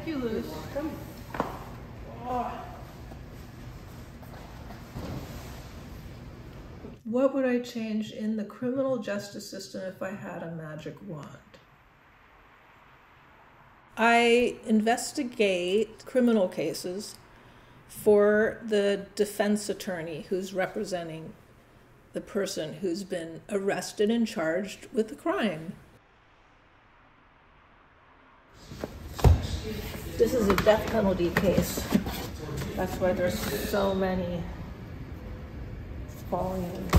you, Luz. Come. Oh. What would I change in the criminal justice system if I had a magic wand? I investigate criminal cases for the defense attorney who's representing the person who's been arrested and charged with the crime. This is a death penalty case. That's why there's so many volumes.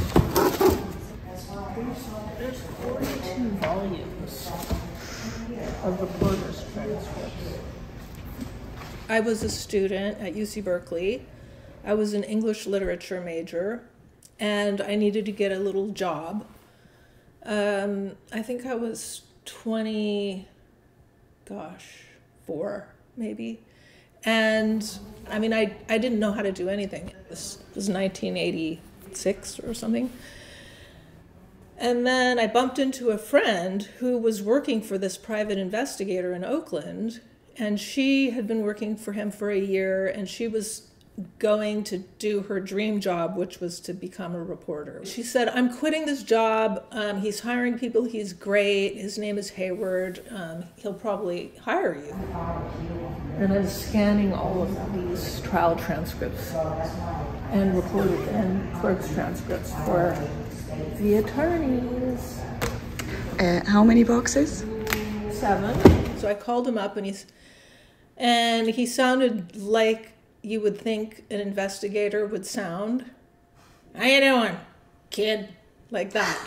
There's 42 volumes of reporters' transcripts. I was a student at UC Berkeley. I was an English literature major, and I needed to get a little job. I think I was 4 maybe. And I mean, I didn't know how to do anything. This was 1986 or something. And then I bumped into a friend who was working for this private investigator in Oakland, and she had been working for him for a year, and she was going to do her dream job, which was to become a reporter. She said, I'm quitting this job. He's hiring people. He's great. His name is Hayward. He'll probably hire you. And I was scanning all of these trial transcripts and reported and clerk's transcripts for the attorneys. How many boxes? 7. So I called him up, and he sounded like you would think an investigator would sound. How you doing, kid? Like that.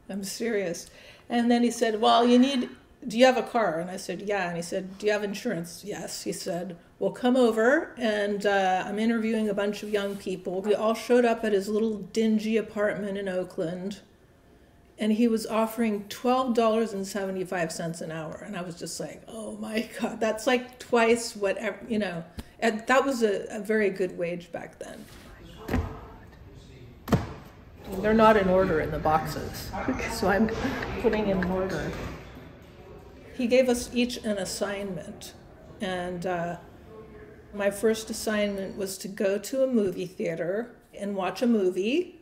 I'm serious. And then he said, well, do you have a car? And I said, yeah. And he said, do you have insurance? Yes. He said, well, come over, and I'm interviewing a bunch of young people. We all showed up at his little dingy apartment in Oakland, and he was offering $12.75 an hour. And I was just like, oh my God, that's like twice whatever, And that was a very good wage back then. They're not in order in the boxes, so I'm putting in order. He gave us each an assignment, and my first assignment was to go to a movie theater and watch a movie,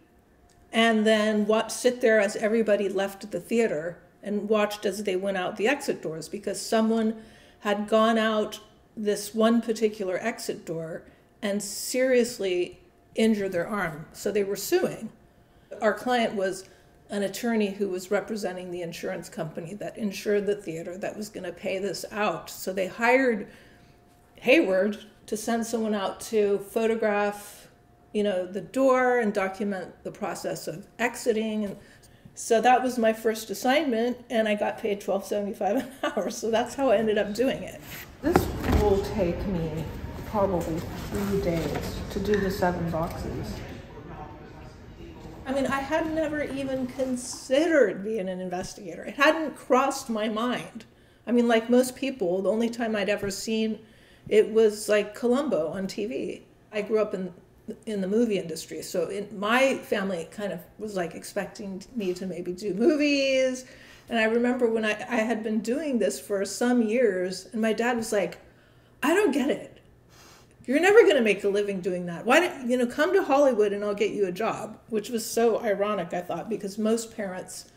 and then sit there as everybody left the theater and watched as they went out the exit doors, because someone had gone out this one particular exit door and seriously injured their arm. So they were suing. Our client was an attorney who was representing the insurance company that insured the theater that was going to pay this out. So they hired Hayward to send someone out to photograph, the door and document the process of exiting. And so that was my first assignment, and I got paid $12.75 an hour. So that's how I ended up doing it. This will take me probably 3 days to do the 7 boxes. I mean, I had never even considered being an investigator. It hadn't crossed my mind. I mean, like most people, the only time I'd ever seen it was like Columbo on TV. I grew up in the movie industry, so my family kind of was like expecting me to maybe do movies. And I remember when I had been doing this for some years, and my dad was like, I don't get it. You're never going to make a living doing that. Why don't come to Hollywood and I'll get you a job? Which was so ironic, I thought, because most parents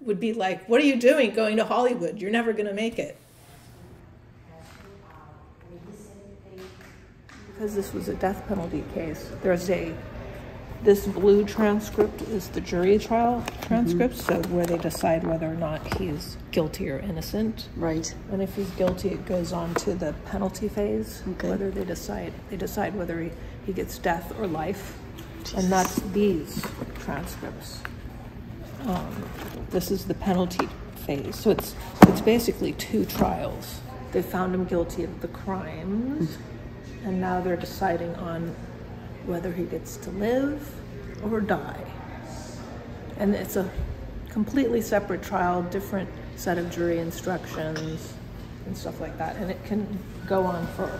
would be like, what are you doing going to Hollywood? You're never going to make it. Because this was a death penalty case, this blue transcript is the jury trial transcript, so where they decide whether or not he's guilty or innocent. Right. And if he's guilty, it goes on to the penalty phase, whether they decide whether he gets death or life. Jesus. And that's these transcripts. This is the penalty phase. So it's basically 2 trials. They found him guilty of the crimes, and now they're deciding on whether he gets to live or die. And it's a completely separate trial, different set of jury instructions and stuff like that. And it can go on for,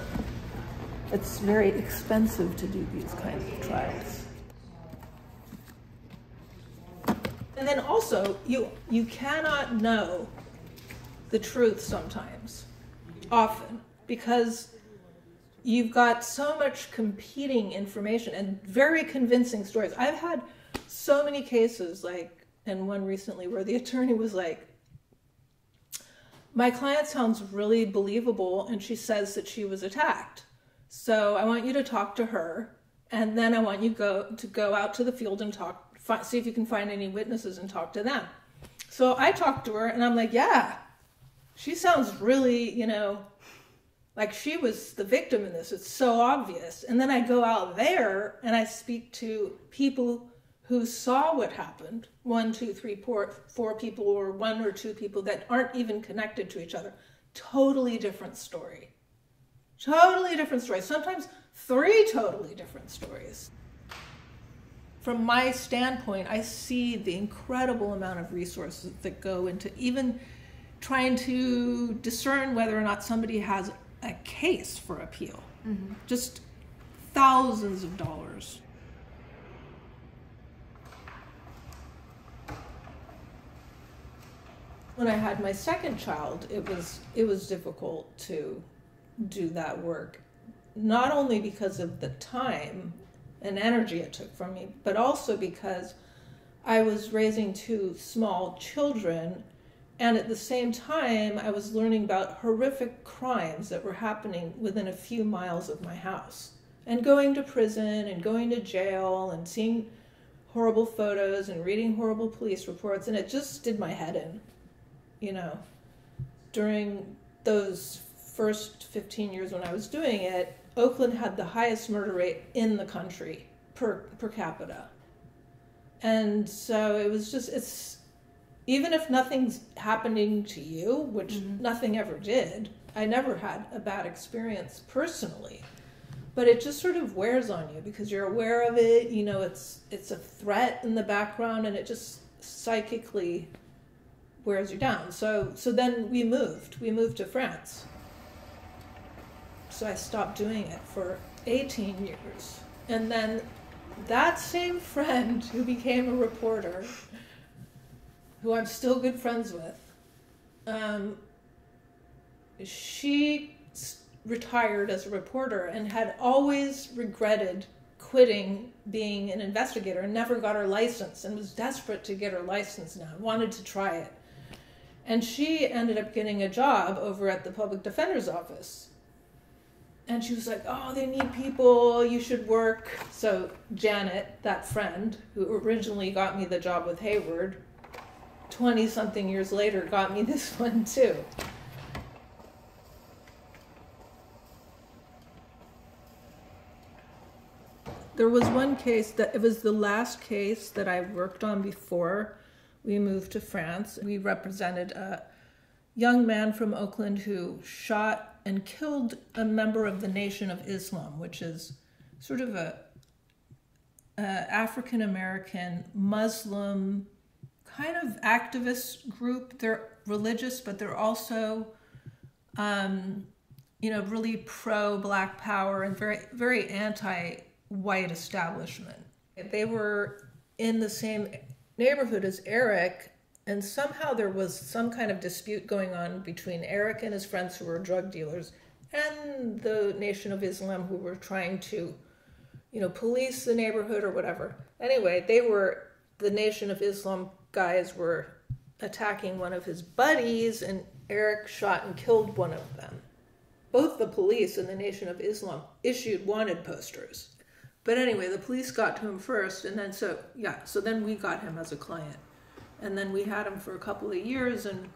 it's very expensive to do these kinds of trials. And then also, you cannot know the truth sometimes. often, because you've got so much competing information and very convincing stories. I've had so many cases, and one recently where the attorney was like, my client sounds really believable and she says that she was attacked. So I want you to talk to her, and then I want you to go out to the field and see if you can find any witnesses and talk to them. So I talked to her and I'm like, yeah, she sounds really, like she was the victim in this. It's so obvious. And then I go out there and I speak to people who saw what happened. 1, 2, 3, 4 people, or 1 or 2 people that aren't even connected to each other. Totally different story. Totally different story. Sometimes 3 totally different stories. From my standpoint, I see the incredible amount of resources that go into even trying to discern whether or not somebody has a case for appeal. Mm-hmm. Just thousands of dollars. When I had my second child, it was difficult to do that work, not only because of the time and energy it took from me, but also because I was raising 2 small children, and at the same time I was learning about horrific crimes that were happening within a few miles of my house, and going to prison and going to jail and seeing horrible photos and reading horrible police reports, and it just did my head in. During those first 15 years when I was doing it, Oakland had the highest murder rate in the country per capita. And so it was just, even if nothing's happening to you, which mm-hmm. nothing ever did, I never had a bad experience personally, but it just sort of wears on you because you're aware of it, it's a threat in the background, and it just psychically wears you down. So then we moved to France. So I stopped doing it for 18 years. And then that same friend who became a reporter, who I'm still good friends with, she retired as a reporter and had always regretted quitting being an investigator and never got her license, and was desperate to get her license now, wanted to try it. And she ended up getting a job over at the public defender's office. And she was like, oh, they need people, you should work. So Janet, that friend who originally got me the job with Hayward, 20-something years later got me this one too. There was one case that, it was the last case that I worked on before we moved to France. We represented a young man from Oakland who shot and killed a member of the Nation of Islam, which is sort of a African-American Muslim kind of activist group. They're religious, but they're also, really pro-Black power and very, very anti-white establishment. They were in the same neighborhood as Eric, and somehow there was some kind of dispute going on between Eric and his friends who were drug dealers and the Nation of Islam, who were trying to, police the neighborhood or whatever. Anyway, the Nation of Islam guys were attacking one of his buddies, and Eric shot and killed one of them. Both the police and the Nation of Islam issued wanted posters. But anyway, the police got to him first, and then so then we got him as a client. And then we had him for a couple of years, and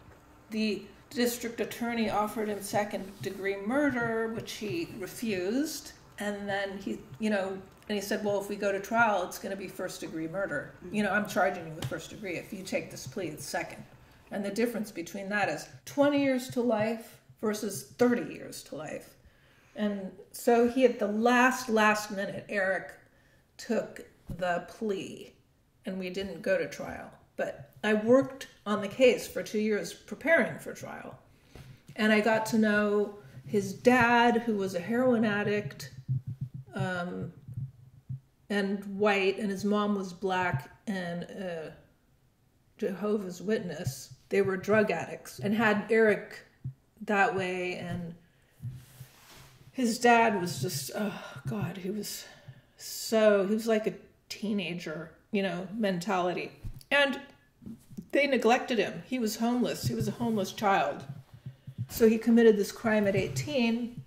the district attorney offered him second-degree murder, which he refused. And then he said, well, if we go to trial, it's going to be first-degree murder. I'm charging you with first degree. If you take this plea, it's second. And the difference between that is 20 years to life versus 30 years to life. And so he, at the last minute, Eric took the plea, and we didn't go to trial. But I worked on the case for 2 years preparing for trial. And I got to know his dad, who was a heroin addict, and white, and his mom was Black and Jehovah's Witness. They were drug addicts and had Eric that way. And his dad was just, oh God, he was like a teenager, mentality. And they neglected him. He was homeless. He was a homeless child. So he committed this crime at 18,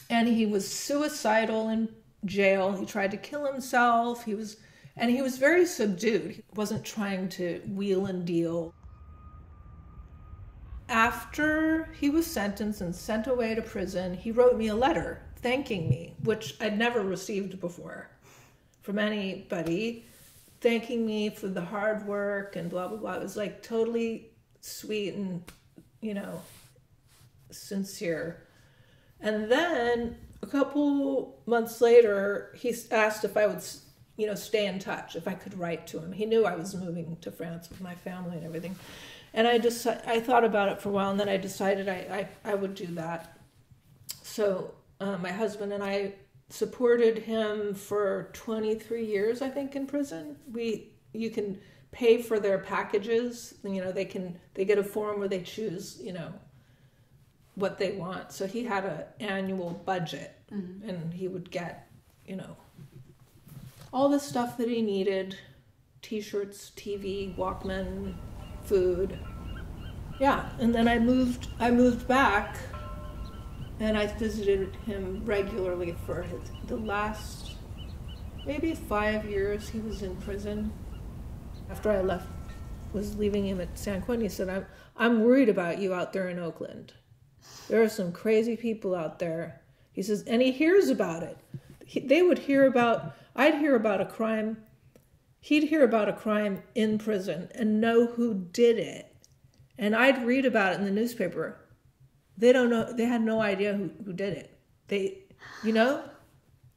and he was suicidal in jail. He tried to kill himself. He was very subdued. He wasn't trying to wheel and deal. After he was sentenced and sent away to prison, he wrote me a letter thanking me, which I'd never received before from anybody, thanking me for the hard work and blah, blah, blah. It was like totally sweet and, sincere. And then a couple months later, he asked if I would, stay in touch, if I could write to him. He knew I was moving to France with my family and everything. And I thought about it for a while, and then I decided I would do that. So my husband and I supported him for 23 years, I think, in prison. You can pay for their packages. They get a form where they choose, what they want. So he had an annual budget, and he would get, all the stuff that he needed: T-shirts, TV, Walkman, food. Yeah, and then I moved back, and I visited him regularly for the last maybe 5 years he was in prison. After I was leaving him at San Quentin, he said, I'm worried about you out there in Oakland. There are some crazy people out there. He says, and he hears about it. I'd hear about a crime. He'd hear about a crime in prison and know who did it. And I'd read about it in the newspaper. They don't know. They had no idea who did it. They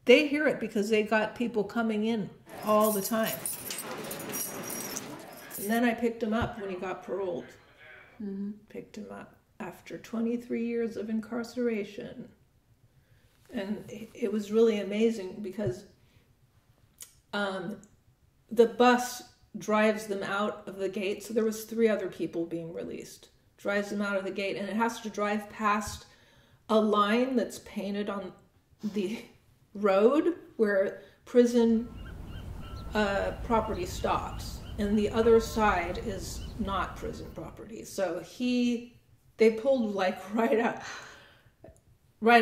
hear it because they got people coming in all the time. And then I picked him up when he got paroled. Picked him up after 23 years of incarceration. And it was really amazing because the bus drives them out of the gate. So there was 3 other people being released. Drives them out of the gate, and it has to drive past a line that's painted on the road where prison property stops, and the other side is not prison property. So they pulled like right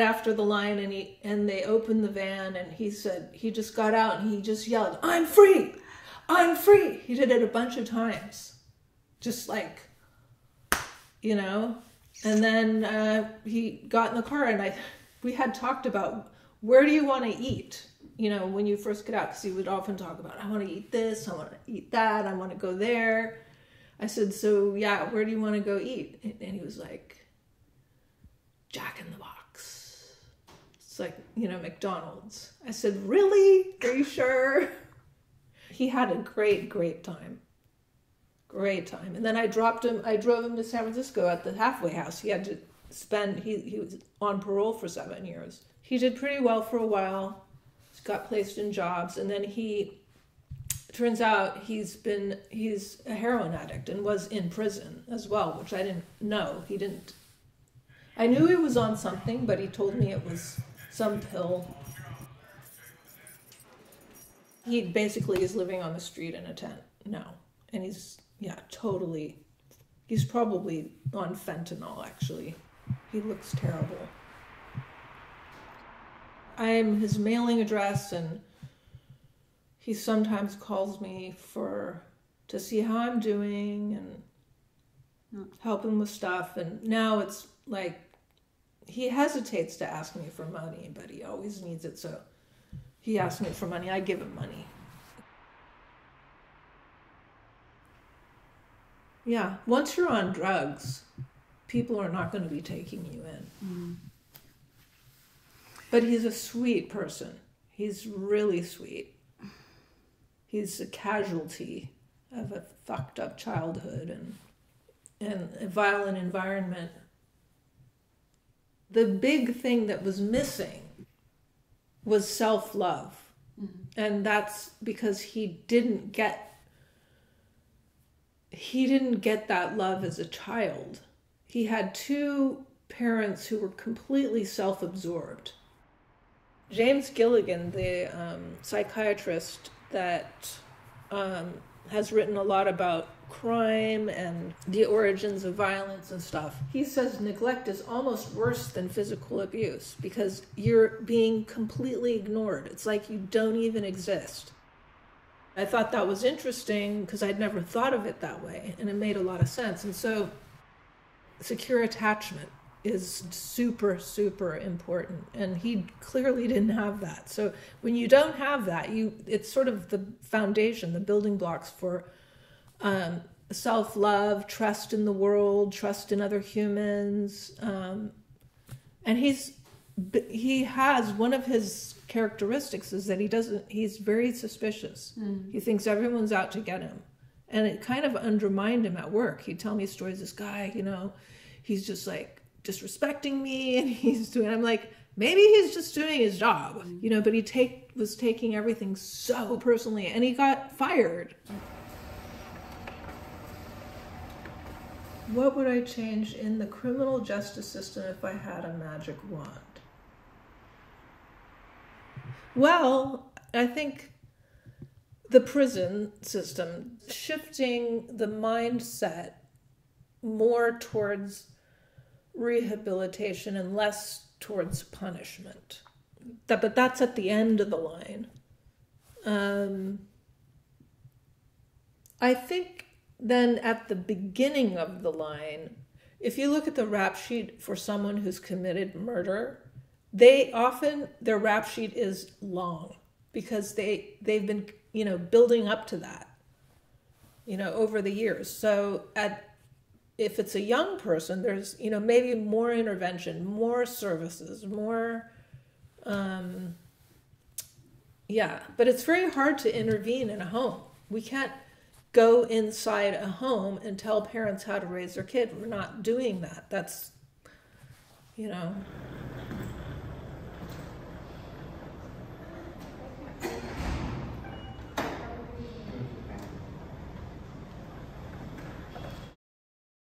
after the line, and they opened the van, and he said he just got out and he just yelled, "I'm free! I'm free!" He did it a bunch of times, just like, and then he got in the car, and we had talked about, where do you want to eat, when you first get out, because he would often talk about, I want to eat this, I want to eat that, I want to go there. I said, so yeah, where do you want to go eat? And he was like, Jack in the Box. It's like, McDonald's. I said, really? Are you sure? He had a great time. Great time. And then I drove him to San Francisco at the halfway house. He had to he was on parole for 7 years. He did pretty well for a while. He got placed in jobs, and then turns out he's a heroin addict and was in prison as well, which I didn't know. I knew he was on something, but he told me it was some pill. He basically is living on the street in a tent now. And he's probably on fentanyl, actually. He looks terrible. I'm his mailing address, and he sometimes calls me to see how I'm doing and help him with stuff. And now it's like, he hesitates to ask me for money, but he always needs it. So he asks me for money, I give him money. Yeah, once you're on drugs, people are not going to be taking you in. But he's a sweet person. He's really sweet. He's a casualty of a fucked up childhood and a violent environment. The big thing that was missing was self-love. And that's because he didn't get that love as a child. He had 2 parents who were completely self-absorbed. James Gilligan, the psychiatrist that has written a lot about crime and the origins of violence and stuff, he says neglect is almost worse than physical abuse because you're being completely ignored. It's like you don't even exist. I thought that was interesting because I'd never thought of it that way, and it made a lot of sense. And so secure attachment is super, super important, and he clearly didn't have that. So when you don't have that, it's sort of the foundation, the building blocks for self-love, trust in the world, trust in other humans. And he has, one of his characteristics is that he's very suspicious. He thinks everyone's out to get him. And it kind of undermined him at work. He'd tell me stories, this guy, he's just like disrespecting me, and I'm like, maybe he's just doing his job, but he was taking everything so personally, and he got fired. What would I change in the criminal justice system if I had a magic wand? Well, I think the prison system, shifting the mindset more towards rehabilitation and less towards punishment. But that's at the end of the line. I think then at the beginning of the line, if you look at the rap sheet for someone who's committed murder, their rap sheet is long because they've been, building up to that, over the years. So if it's a young person, there's, maybe more intervention, more services, more, but it's very hard to intervene in a home. We can't go inside a home and tell parents how to raise their kid. We're not doing that. That's,